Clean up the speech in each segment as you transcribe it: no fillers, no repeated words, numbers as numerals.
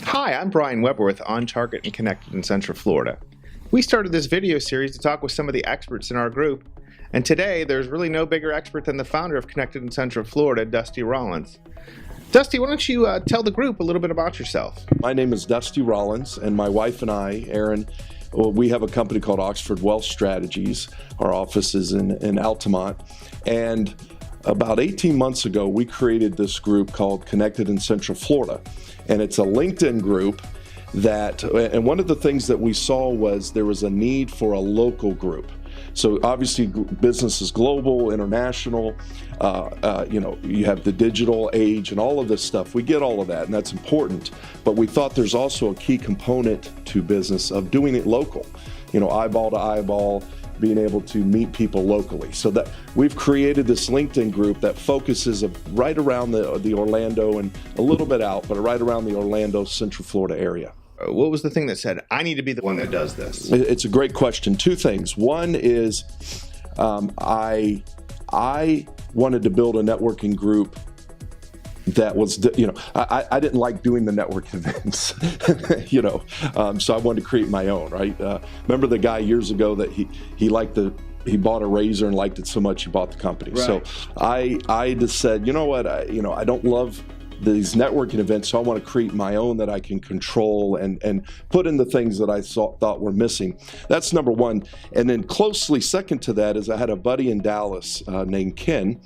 Hi, I'm Brian Weber with On Target and Connected in Central Florida. We started this video series to talk with some of the experts in our group, and today there's really no bigger expert than the founder of Connected in Central Florida, Dusty Rollins. Dusty, why don't you tell the group a little bit about yourself? My name is Dusty Rollins, and my wife and I, Erin, we have a company called Oxford Wealth Strategies. Our office is in Altamont, and about 18 months ago, we created this group called Connected in Central Florida. And it's a LinkedIn group and one of the things that we saw was there was a need for a local group. So obviously business is global, international, you have the digital age and all of this stuff. We get all of that, and that's important. But we thought there's also a key component to business of doing it local, eyeball to eyeball, being able to meet people locally. So that we've created this LinkedIn group that focuses right around the Orlando and a little bit out, but right around the Orlando, Central Florida area. What was the thing that said, I need to be the one that does this? It's a great question. Two things. One is I wanted to build a networking group that was, I didn't like doing the network events, so I wanted to create my own, right? Remember the guy years ago that he bought a razor and liked it so much he bought the company. Right. So I just said, you know what, I don't love these networking events, so I want to create my own that I can control and put in the things that I thought were missing. That's number one. And then closely second to that is I had a buddy in Dallas named Ken,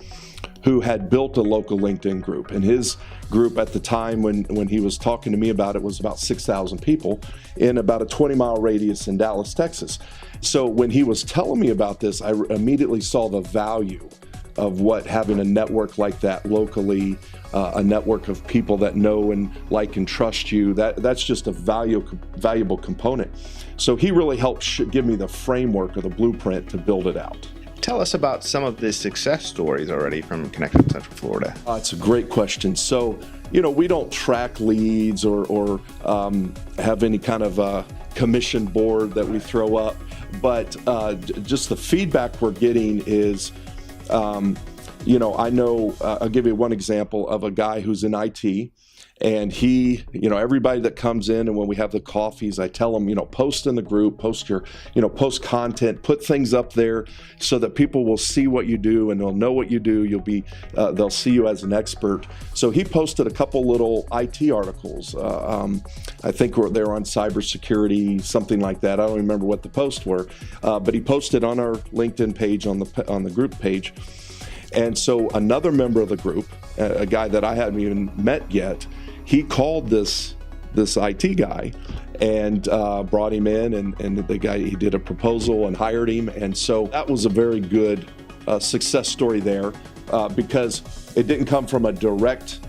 who had built a local LinkedIn group. And his group at the time when he was talking to me about it was about 6,000 people in about a 20-mile radius in Dallas, Texas. So when he was telling me about this, I immediately saw the value of what having a network like that locally, a network of people that know and like and trust you, that's just a valuable component. So he really helped give me the framework or the blueprint to build it out. Tell us about some of the success stories already from Connected in Central Florida. It's a great question. So, we don't track leads or have any kind of commission board that we throw up, but just the feedback we're getting is, I know, I'll give you one example of a guy who's in IT, and he, everybody that comes in and when we have the coffees, I tell them, post in the group, post post content, put things up there so that people will see what you do and they'll know what you do. They'll see you as an expert. So he posted a couple little IT articles. I think they're on cybersecurity, something like that. I don't remember what the posts were, but he posted on our LinkedIn page, on the group page. And so another member of the group, a guy that I hadn't even met yet, he called this IT guy and brought him in, and the guy, he did a proposal and hired him. And so that was a very good success story there because it didn't come from a direct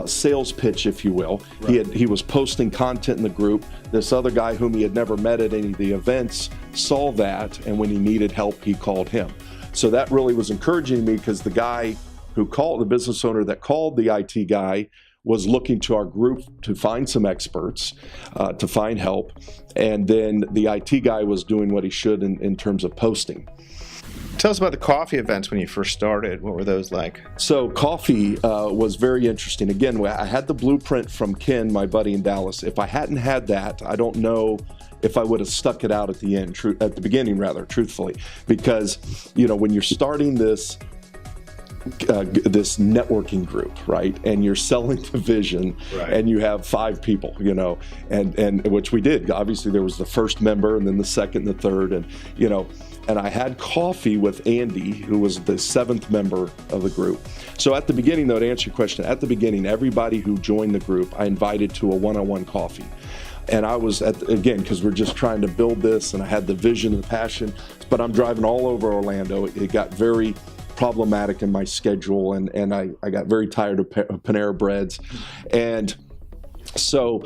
sales pitch, if you will. Right. He was posting content in the group. This other guy whom he had never met at any of the events saw that, and when he needed help, he called him. So that really was encouraging me because the guy who called, the business owner that called the IT guy, was looking to our group to find some experts, to find help. And then the IT guy was doing what he should in terms of posting. Tell us about the coffee events when you first started. What were those like? So coffee was very interesting. Again, I had the blueprint from Ken, my buddy in Dallas. If I hadn't had that, I don't know if I would have stuck it out at the beginning, truthfully, because when you're starting this networking group, right, and you're selling the vision, right, and you have 5 people, and which we did. Obviously, there was the first member, and then the second, and the third, and I had coffee with Andy, who was the 7th member of the group. So at the beginning, though, to answer your question, at the beginning, everybody who joined the group, I invited to a one-on-one coffee. And I was, again, because we're just trying to build this, and I had the vision and the passion, but I'm driving all over Orlando. It got very problematic in my schedule, and I got very tired of Panera Breads. And so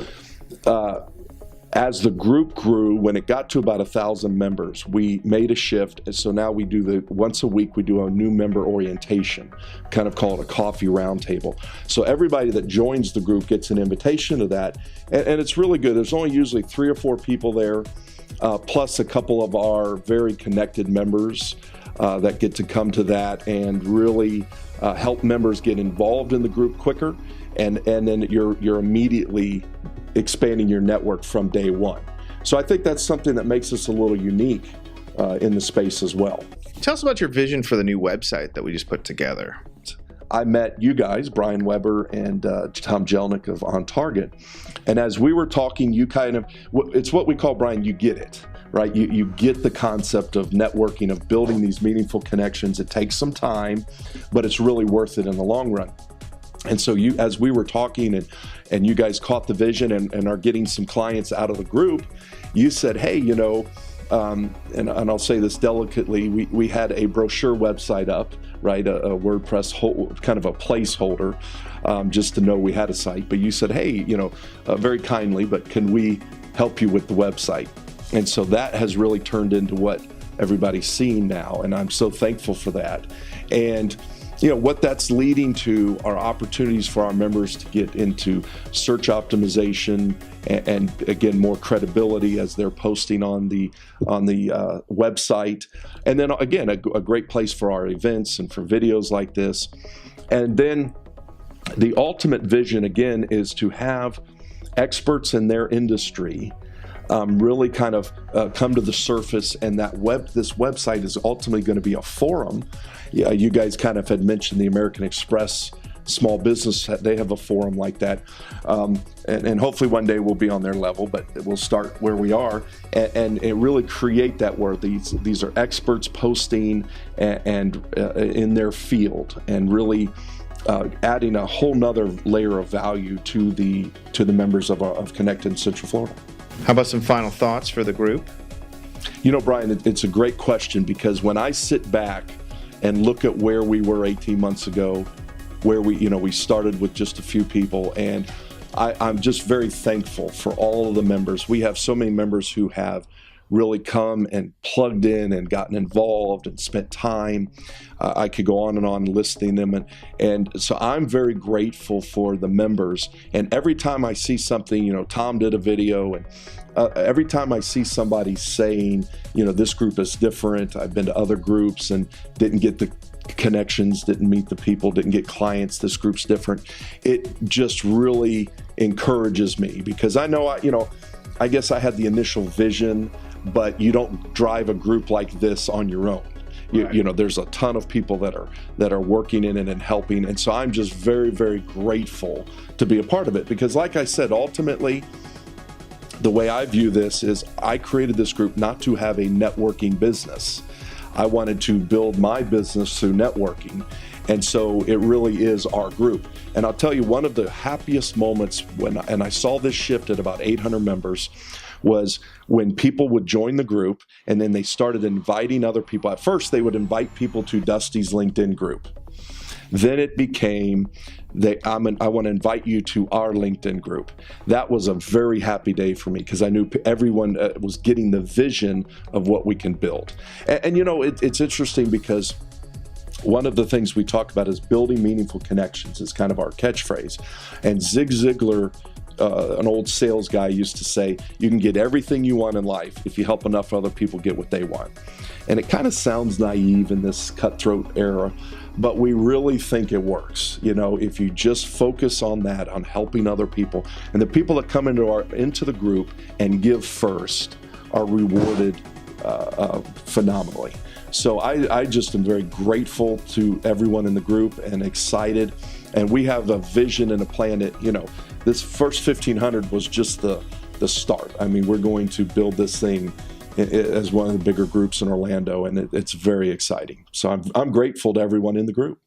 as the group grew, when it got to about 1,000 members, we made a shift. And so now we do once a week, we do a new member orientation, kind of called a coffee roundtable. So everybody that joins the group gets an invitation to that. And it's really good. There's only usually 3 or 4 people there, plus a couple of our very connected members that get to come to that and really help members get involved in the group quicker. And then you're immediately expanding your network from day one. So I think that's something that makes us a little unique in the space as well. Tell us about your vision for the new website that we just put together. I met you guys, Brian Weber and Tom Jelnick of On Target. And as we were talking, you kind of, it's what we call, Brian, you get it, right? You get the concept of networking, of building these meaningful connections. It takes some time, but it's really worth it in the long run. And so as we were talking and you guys caught the vision and are getting some clients out of the group, you said, hey, and I'll say this delicately, we had a brochure website up, right, a WordPress kind of a placeholder, just to know we had a site. But you said, hey, very kindly, but can we help you with the website? And so that has really turned into what everybody's seeing now, and I'm so thankful for that. And what that's leading to are opportunities for our members to get into search optimization and again, more credibility as they're posting on the website. And then again, a great place for our events and for videos like this. And then the ultimate vision again is to have experts in their industry really kind of come to the surface, and this website is ultimately going to be a forum. Yeah, you guys kind of had mentioned the American Express small business, they have a forum like that, and hopefully one day we'll be on their level, but we'll start where we are and really create that where these are experts posting and in their field, and really adding a whole nother layer of value to the members of Connected in Central Florida. How about some final thoughts for the group? Brian, it's a great question, because when I sit back and look at where we were 18 months ago, where we started with just a few people, and I'm just very thankful for all of the members. We have so many members who have really come and plugged in and gotten involved and spent time. I could go on and on listing them, and so I'm very grateful for the members. And every time I see something, Tom did a video, and every time I see somebody saying, this group is different, I've been to other groups and didn't get the connections, didn't meet the people, didn't get clients, this group's different, it just really encourages me, because I know I guess I had the initial vision, but you don't drive a group like this on your own. There's a ton of people that are working in it and helping, and so I'm just very, very grateful to be a part of it, because like I said, ultimately the way I view this is I created this group not to have a networking business. I wanted to build my business through networking, and so it really is our group. And I'll tell you, one of the happiest moments and I saw this shift at about 800 members, was when people would join the group and then they started inviting other people. At first, they would invite people to Dusty's LinkedIn group. Then it became, I want to invite you to our LinkedIn group. That was a very happy day for me, because I knew everyone was getting the vision of what we can build. And it's interesting, because one of the things we talk about is building meaningful connections. It's kind of our catchphrase. And Zig Ziglar, an old sales guy, used to say, you can get everything you want in life if you help enough other people get what they want. And it kind of sounds naive in this cutthroat era, but we really think it works. If you just focus on that, on helping other people, and the people that come into the group and give first are rewarded phenomenally. So I just am very grateful to everyone in the group and excited. And we have a vision and a plan that, this first 1,500 was just the start. I mean, we're going to build this thing as one of the bigger groups in Orlando, and it's very exciting. So I'm grateful to everyone in the group.